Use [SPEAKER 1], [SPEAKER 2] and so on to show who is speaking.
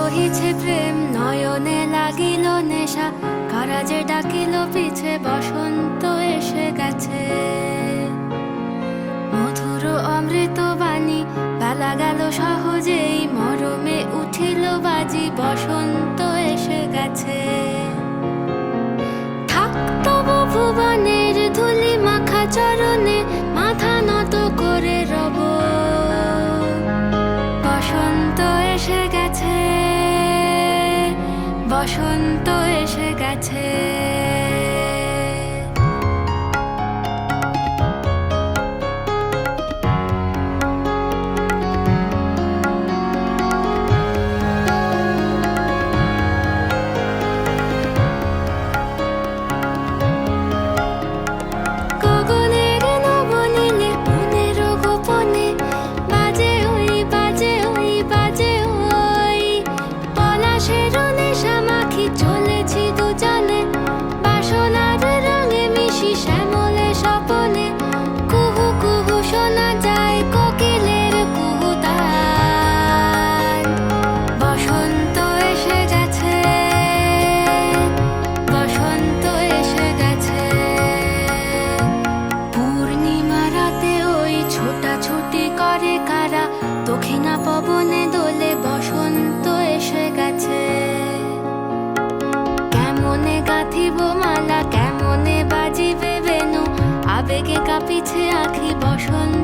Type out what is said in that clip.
[SPEAKER 1] বহিছে প্রেম নয়নে লাগিল নেশা, কারা যে ডাকিল পিছে বসন্ত এসে গেছে। মধুর অমৃত বাণী বেলা গেল সহজেই, মরমে উঠিল বাজি বসন্ত এসে গেছে। থাক তবু ভুবনের ধুলি মাখা চরণে, মাথা নত করে রব। বসন্ত এসে গেছে, বসন্ত এসে গেছে। দক্ষিণা পবনে দোলে বসন্ত এসে গেছে। কেমনে গাঁথিব মালা, কেমনে বাজিবে বেনু, আবেগে কাঁপিছে আখি বসন্ত